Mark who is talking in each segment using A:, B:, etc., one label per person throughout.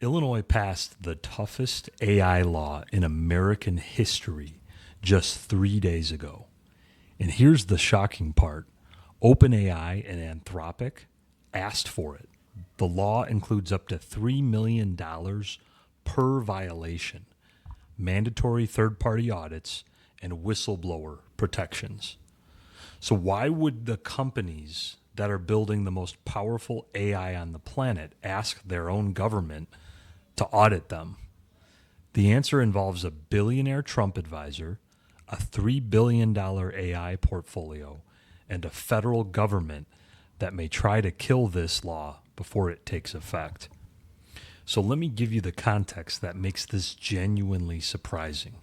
A: Illinois passed the toughest AI law in American history just 3 days ago. And here's the shocking part. OpenAI and Anthropic asked for it. The law includes up to $3 million per violation, mandatory third-party audits, and whistleblower protections. So why would the companies that are building the most powerful AI on the planet ask their own government to audit them? The answer involves a billionaire Trump advisor, a $3 billion AI portfolio, and a federal government that may try to kill this law before it takes effect. So let me give you the context that makes this genuinely surprising.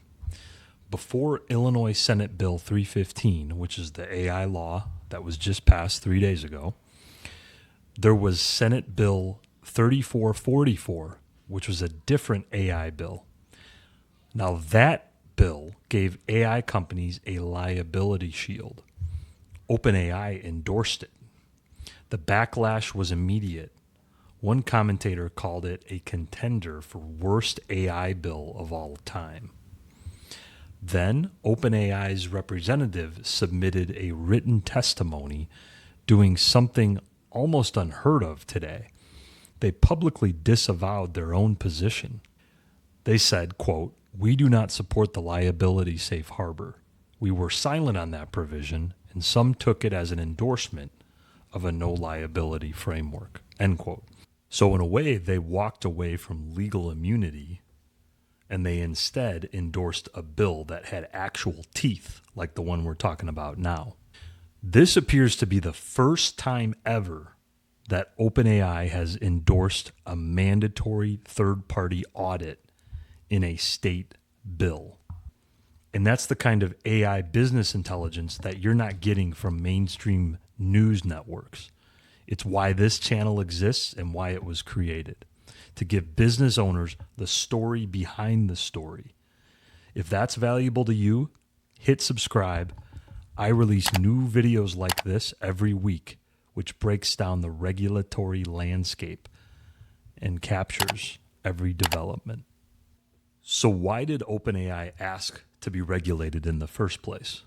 A: Before Illinois Senate Bill 315, which is the AI law that was just passed 3 days ago, there was Senate Bill 3444, which was a different AI bill. Now that bill gave AI companies a liability shield. OpenAI endorsed it. The backlash was immediate. One commentator called it a contender for worst AI bill of all time. Then OpenAI's representative submitted a written testimony doing something almost unheard of today. They publicly disavowed their own position. They said, quote, "We do not support the liability safe harbor. We were silent on that provision, and some took it as an endorsement of a no liability framework," end quote. So in a way, they walked away from legal immunity and they instead endorsed a bill that had actual teeth, like the one we're talking about now. This appears to be the first time ever that OpenAI has endorsed a mandatory third-party audit in a state bill. And that's the kind of AI business intelligence that you're not getting from mainstream news networks. It's why this channel exists and why it was created, to give business owners the story behind the story. If that's valuable to you, hit subscribe. I release new videos like this every week, which breaks down the regulatory landscape and captures every development. So why did OpenAI ask to be regulated in the first place?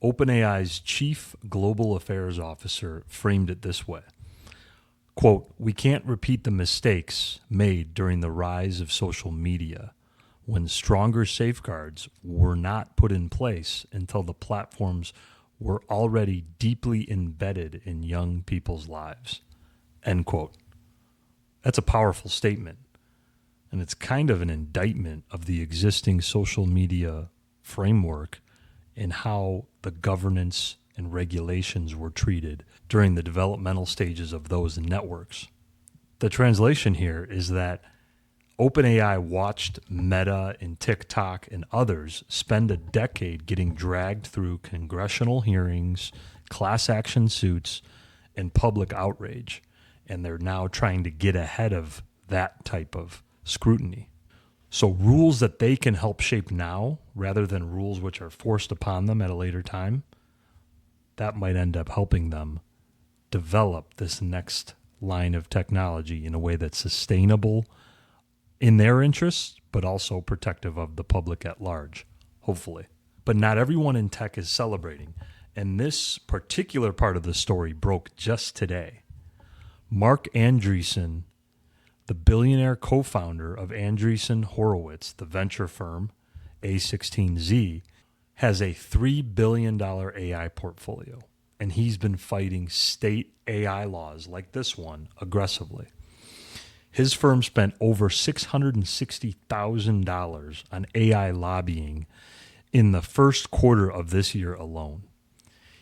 A: OpenAI's chief global affairs officer framed it this way. Quote, "We can't repeat the mistakes made during the rise of social media when stronger safeguards were not put in place until the platforms were already deeply embedded in young people's lives," end quote. That's a powerful statement, and it's kind of an indictment of the existing social media framework and how the governance and regulations were treated during the developmental stages of those networks. The translation here is that OpenAI watched Meta and TikTok and others spend a decade getting dragged through congressional hearings, class action suits, and public outrage, and they're now trying to get ahead of that type of scrutiny. So rules that they can help shape now, rather than rules which are forced upon them at a later time, that might end up helping them develop this next line of technology in a way that's sustainable in their interests, but also protective of the public at large, hopefully. But not everyone in tech is celebrating, and this particular part of the story broke just today. Marc Andreessen, the billionaire co-founder of Andreessen Horowitz, the venture firm A16Z, has a $3 billion AI portfolio, and he's been fighting state AI laws like this one aggressively. His firm spent over $660,000 on AI lobbying in the first quarter of this year alone.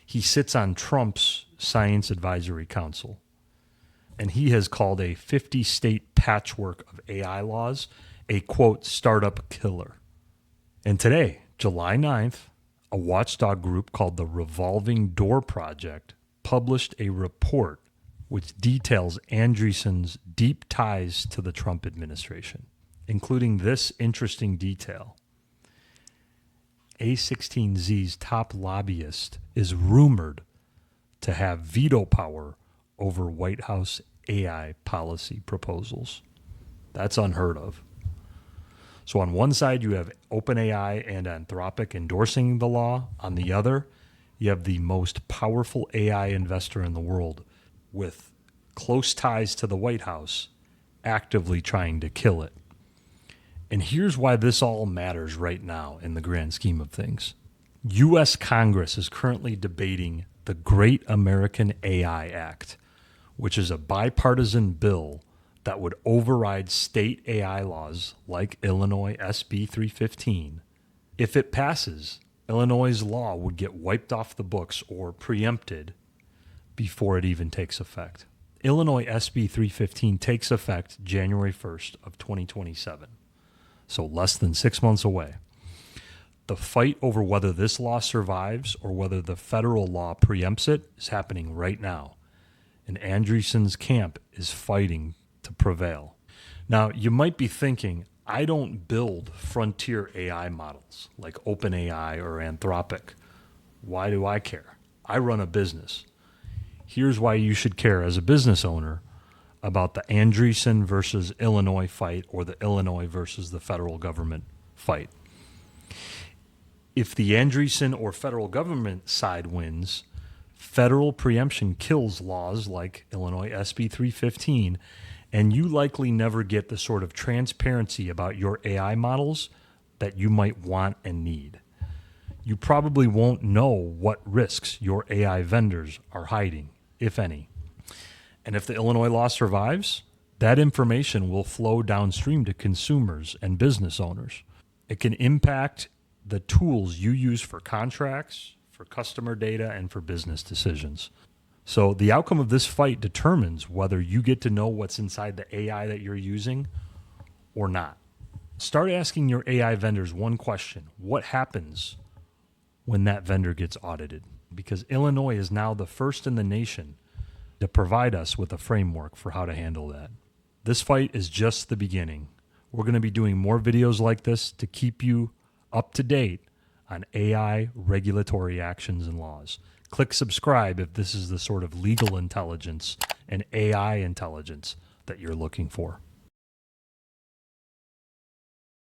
A: He sits on Trump's Science Advisory Council, and he has called a 50-state patchwork of AI laws a, quote, startup killer. And today, July 9th, a watchdog group called the Revolving Door Project published a report which details Andreessen's deep ties to the Trump administration, including this interesting detail. A16Z's top lobbyist is rumored to have veto power over White House AI policy proposals. That's unheard of. So on one side, you have OpenAI and Anthropic endorsing the law. On the other, you have the most powerful AI investor in the world with close ties to the White House actively trying to kill it. And here's why this all matters right now in the grand scheme of things. U.S. Congress is currently debating the Great American AI Act, which is a bipartisan bill that would override state AI laws like Illinois SB 315. If it passes, Illinois' law would get wiped off the books or preempted before it even takes effect. Illinois SB 315 takes effect January 1st of 2027, so less than 6 months away. The fight over whether this law survives or whether the federal law preempts it is happening right now, and Andreessen's camp is fighting to prevail. Now, you might be thinking, I don't build frontier AI models like OpenAI or Anthropic. Why do I care? I run a business. Here's why you should care as a business owner about the Andreessen versus Illinois fight or the Illinois versus the federal government fight. If the Andreessen or federal government side wins, federal preemption kills laws like Illinois SB 315, and you likely never get the sort of transparency about your AI models that you might want and need. You probably won't know what risks your AI vendors are hiding, if any. And if the Illinois law survives, that information will flow downstream to consumers and business owners. It can impact the tools you use for contracts, for customer data, and for business decisions. So the outcome of this fight determines whether you get to know what's inside the AI that you're using or not. Start asking your AI vendors one question: what happens when that vendor gets audited? Because Illinois is now the first in the nation to provide us with a framework for how to handle that. This fight is just the beginning. We're going to be doing more videos like this to keep you up to date on AI regulatory actions and laws. Click subscribe if this is the sort of legal intelligence and AI intelligence that you're looking for.